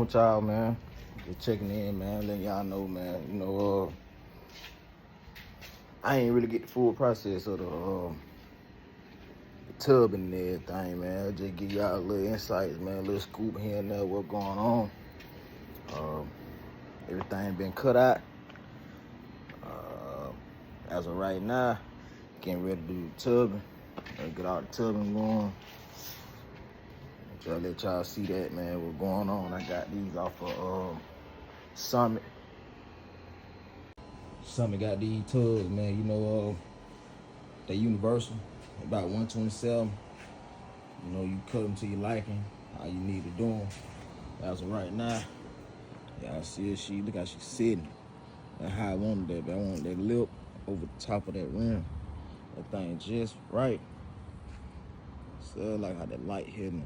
with y'all, man. Just checking in, man. Letting y'all know, man. You know, I ain't really get the full process of the tub and everything, man. Just give y'all a little insights, man. A little scoop here and there, what's going on. Everything been cut out. As of right now, getting ready to do the tubbing. Get all the tubbing going. Try to let y'all see that, man, what's going on. I got these off of Summit. Summit got these tubs, man. You know, they universal, about 127. You know, you cut them to your liking, how you need to do them. As of right now, y'all see her, look how she's sitting. That's how I wanted that, but I want that lip over the top of that rim. That thing just right. So I like how that light hitting.